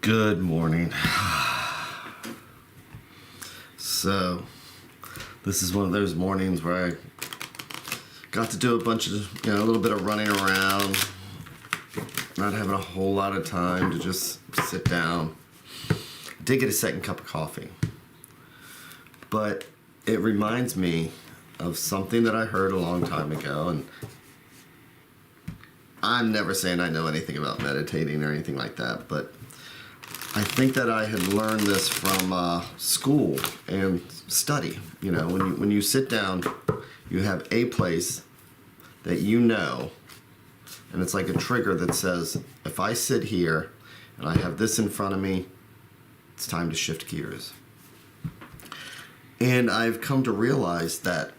Good morning. So, this is one of those mornings where I got to do a bunch of, a little bit of running around, not having a whole lot of time to just sit down. I did get a second cup of coffee, but it reminds me of something that I heard a long time ago, and I'm never saying I know anything about meditating or anything like that, but I think that I had learned this from school and study. When you sit down, you have a place that you know, and it's like a trigger that says, if I sit here and I have this in front of me, it's time to shift gears. And I've come to realize that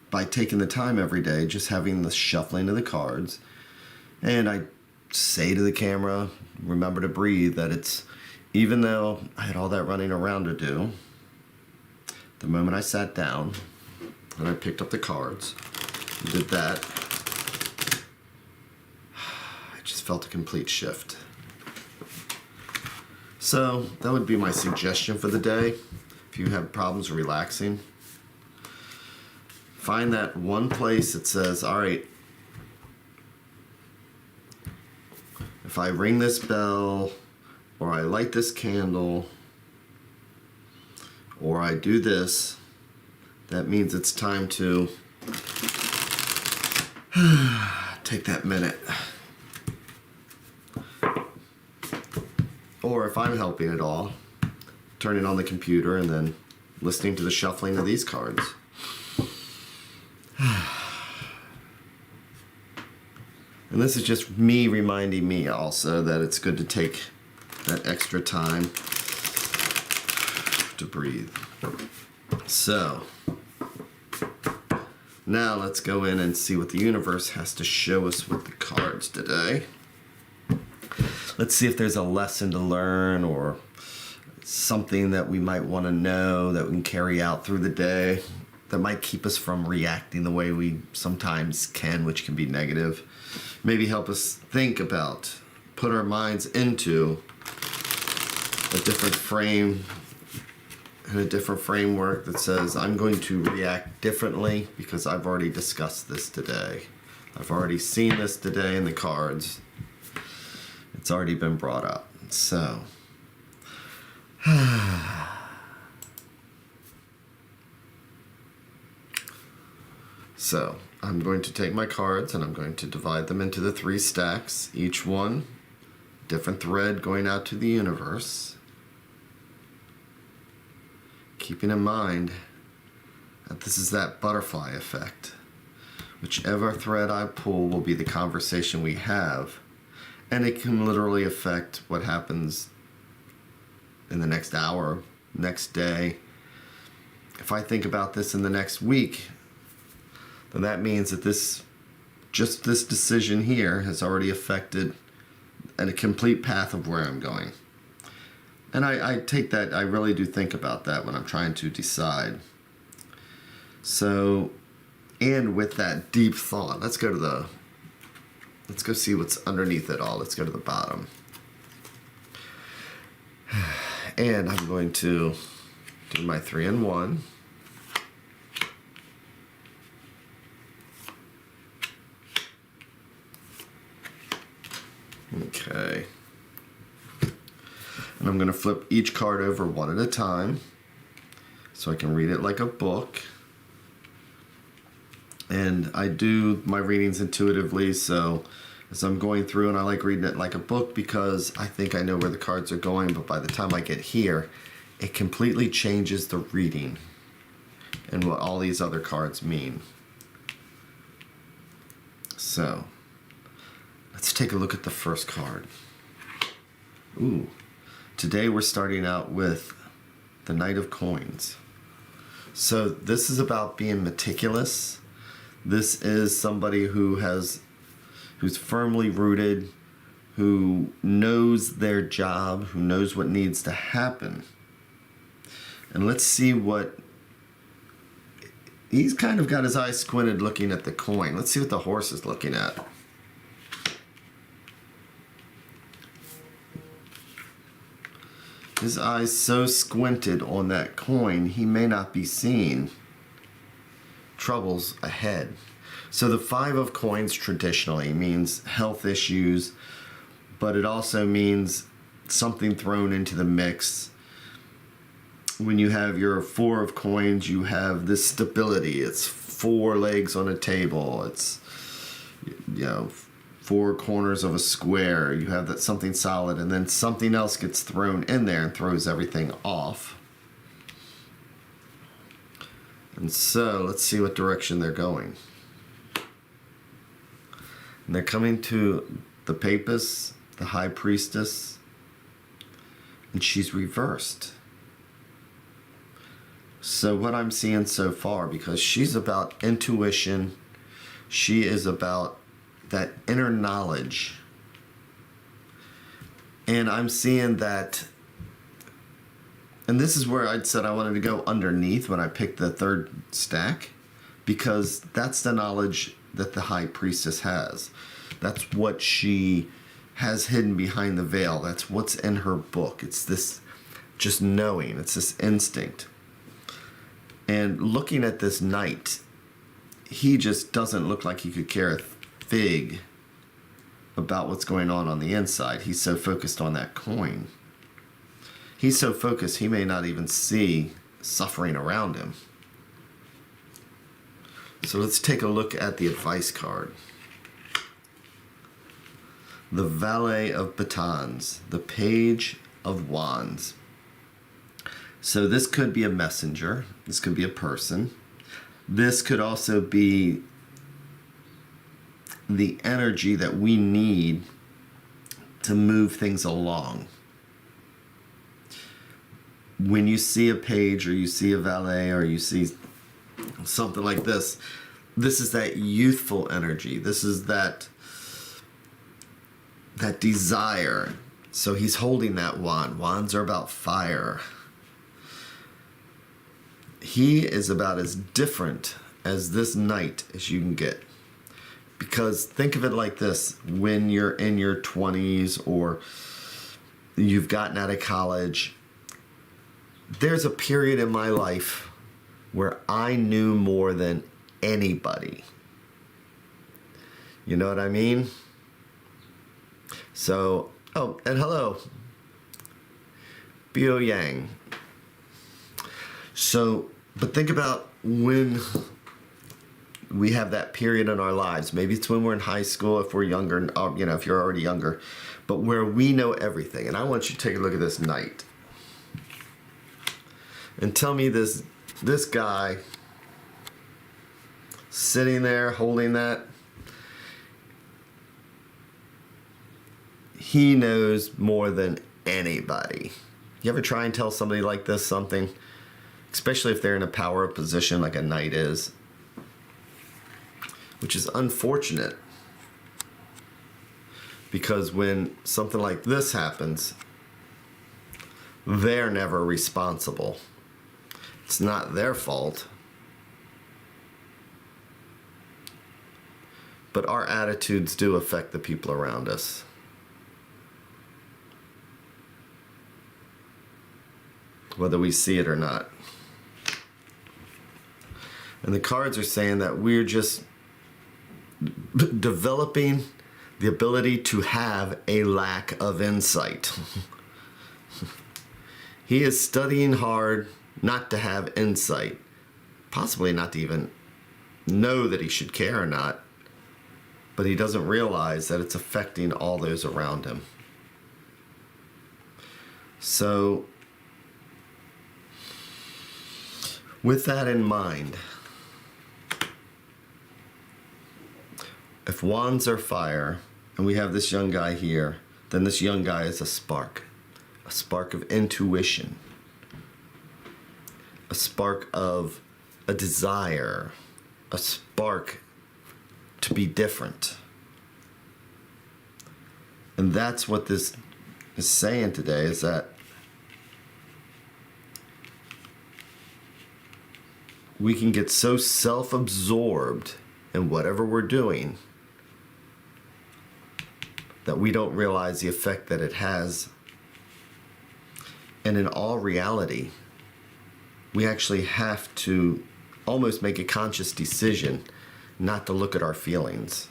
by taking the time every day, just having the shuffling of the cards, and I say to the camera, remember to breathe, that it's, even though I had all that running around to do, the moment I sat down and I picked up the cards, did that, I just felt a complete shift. So that would be my suggestion for the day. If you have problems relaxing, find that one place that says, all right, if I ring this bell, or I light this candle, or I do this, that means it's time to take that minute. Or if I'm helping at all, turning on the computer and then listening to the shuffling of these cards. And this is just me reminding me also that it's good to take that extra time to breathe. So, now let's go in and see what the universe has to show us with the cards today. Let's see if there's a lesson to learn or something that we might want to know that we can carry out through the day that might keep us from reacting the way we sometimes can, which can be negative. Maybe help us think about, put our minds into a different frame and a different framework that says, I'm going to react differently because I've already discussed this today. I've already seen this today in the cards. It's already been brought up. So, I'm going to take my cards and I'm going to divide them into the 3 stacks, each one different thread going out to the universe, keeping in mind that this is that butterfly effect. Whichever thread I pull will be the conversation we have, and it can literally affect what happens in the next hour, next day. If I think about this in the next week, then that means that this decision here has already affected a complete path of where I'm going. And I take that, I really do think about that when I'm trying to decide. So, and with that deep thought, let's go see what's underneath it all. Let's go to the bottom. And I'm going to do my 3-in-1. Okay. And I'm going to flip each card over one at a time so I can read it like a book. And I do my readings intuitively, so as I'm going through, and I like reading it like a book because I think I know where the cards are going, but by the time I get here, it completely changes the reading and what all these other cards mean. So, let's take a look at the first card. Ooh. Today we're starting out with the Knight of Coins. So this is about being meticulous. This is somebody who's firmly rooted, who knows their job, who knows what needs to happen. And let's see what... He's kind of got his eyes squinted looking at the coin. Let's see what the horse is looking at. His eyes so squinted on that coin, he may not be seeing troubles ahead. So the 5 of coins traditionally means health issues, but it also means something thrown into the mix. When you have your 4 of coins, you have this stability. It's 4 legs on a table. It's, 4 corners of a square. You have that something solid, and then something else gets thrown in there and throws everything off. And so let's see what direction they're going. And they're coming to the Papist, the High Priestess, and she's reversed. So what I'm seeing so far, because she's about intuition, she is about that inner knowledge. And I'm seeing that, and this is where I'd said I wanted to go underneath when I picked the 3rd stack, because that's the knowledge that the High Priestess has. That's what she has hidden behind the veil. That's what's in her book. It's this just knowing. It's this instinct. And looking at this knight, he just doesn't look like he could care a fig about what's going on the inside. He's so focused on that coin. He's so focused he may not even see suffering around him. So let's take a look at the advice card. The Valet of Batons, the Page of Wands. So this could be a messenger. This could be a person. This could also be the energy that we need to move things along. When you see a page, or you see a valet, or you see something like this, this is that youthful energy. This is that desire. So he's holding that wand. Wands are about fire. He is about as different as this knight as you can get. Because think of it like this. When you're in your 20s or you've gotten out of college, there's a period in my life where I knew more than anybody. You know what I mean? So, oh, and hello, Bio Yang. So, but think about when we have that period in our lives. Maybe it's when we're in high school, if we're younger, if you're already younger, but where we know everything. And I want you to take a look at this knight. And tell me this guy sitting there holding that, he knows more than anybody. You ever try and tell somebody like this something? Especially if they're in a power position like a knight is. Which is unfortunate. Because when something like this happens, they're never responsible. It's not their fault. But our attitudes do affect the people around us. Whether we see it or not. And the cards are saying that we're just developing the ability to have a lack of insight. He is studying hard not to have insight. Possibly not to even know that he should care or not. But he doesn't realize that it's affecting all those around him. So, with that in mind, if wands are fire, and we have this young guy here, then this young guy is a spark of intuition, a spark of a desire, a spark to be different. And that's what this is saying today, is that we can get so self-absorbed in whatever we're doing that we don't realize the effect that it has And in all reality, we actually have to almost make a conscious decision not to look at our feelings.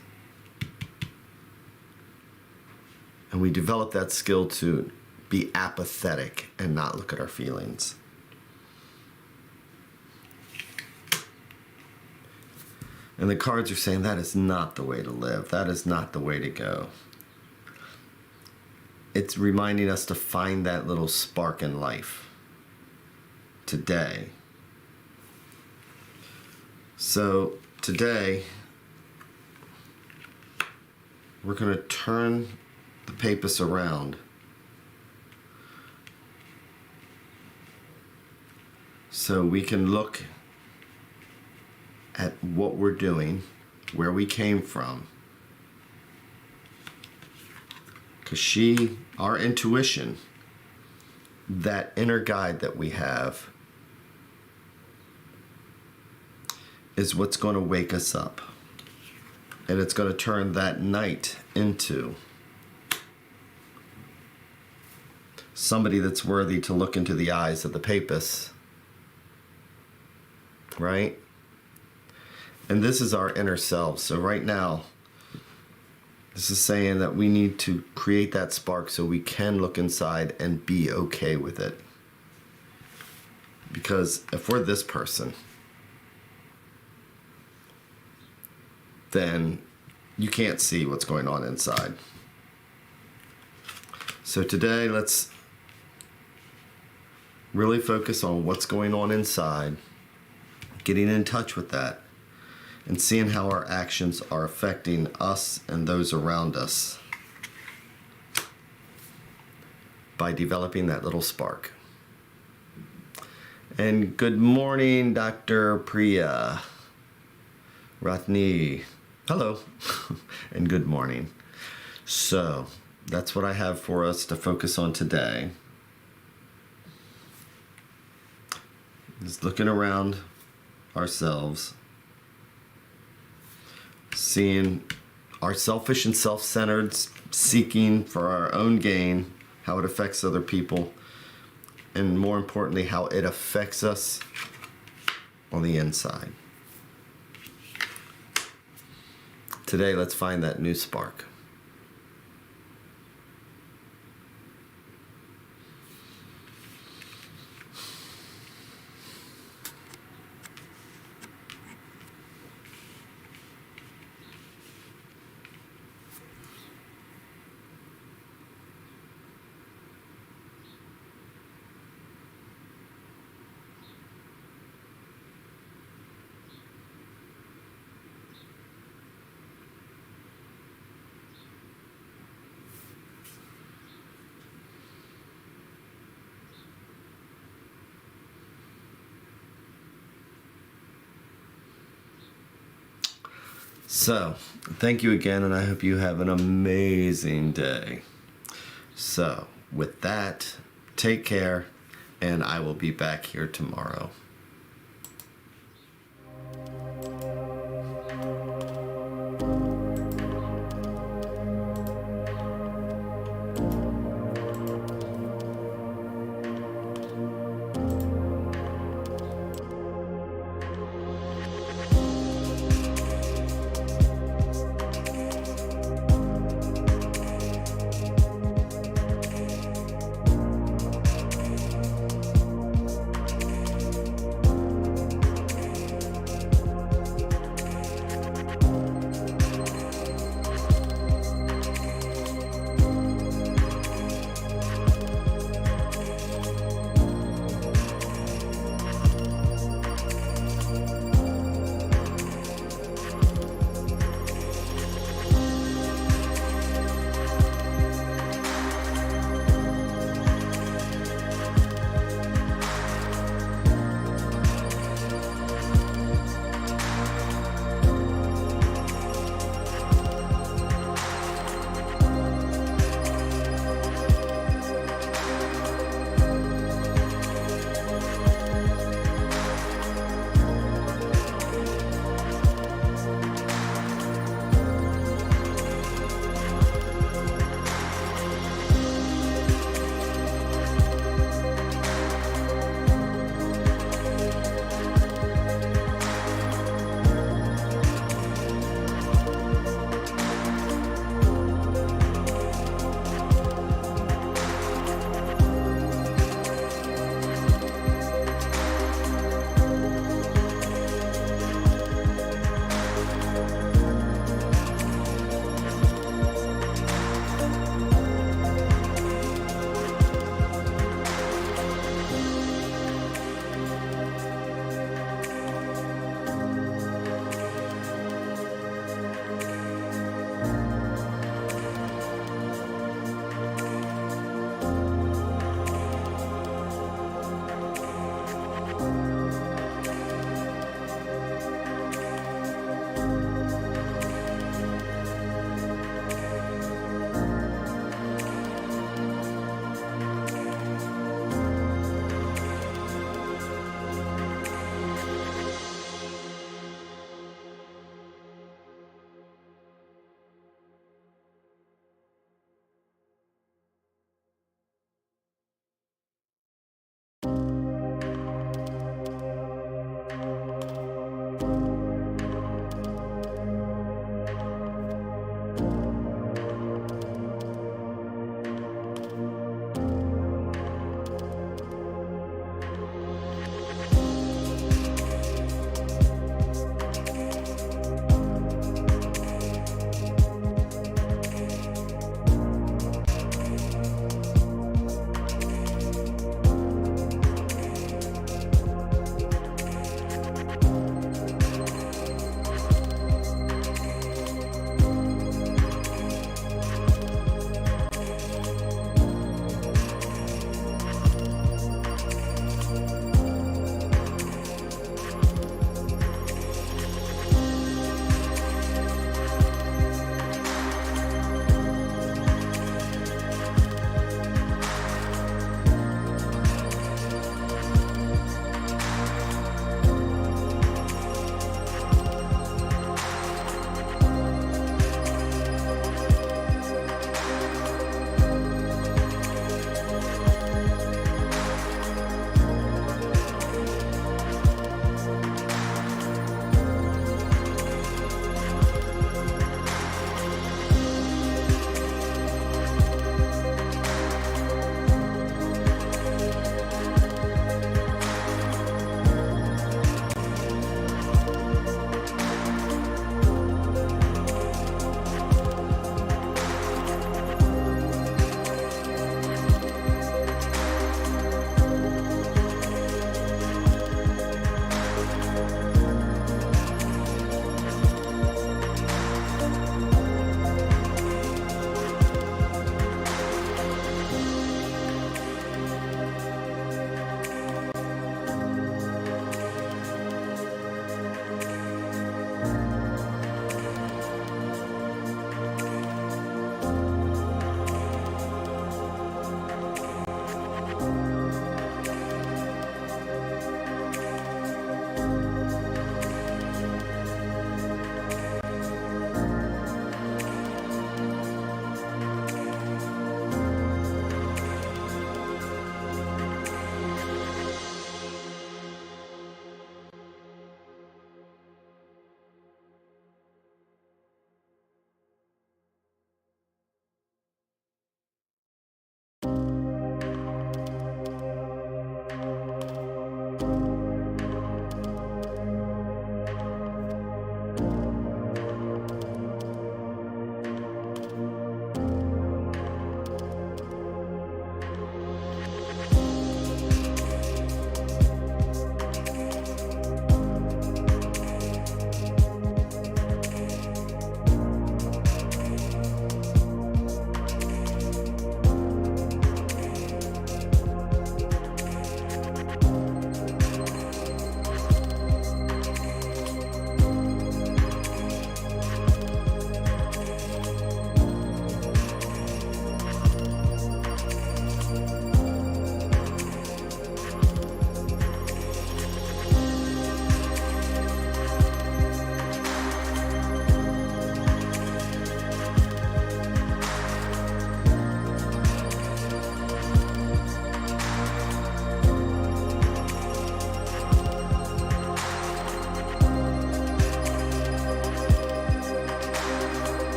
And we develop that skill to be apathetic and not look at our feelings. And the cards are saying that is not the way to live. That is not the way to go. It's reminding us to find that little spark in life today. So today, we're going to turn the papers around so we can look at what we're doing, where we came from. Because our intuition, that inner guide that we have, is what's going to wake us up. And it's going to turn that night into somebody that's worthy to look into the eyes of the papist. Right? And this is our inner self. So right now, this is saying that we need to create that spark so we can look inside and be okay with it. Because if we're this person, then you can't see what's going on inside. So today, let's really focus on what's going on inside, getting in touch with that, and seeing how our actions are affecting us and those around us by developing that little spark. And good morning, Dr. Priya Ratni. Hello, and good morning. So, that's what I have for us to focus on today. Just looking around ourselves, seeing our selfish and self-centered seeking for our own gain, how it affects other people, and more importantly, how it affects us on the inside. Today, let's find that new spark. So, thank you again, and I hope you have an amazing day. So, with that, take care, and I will be back here tomorrow.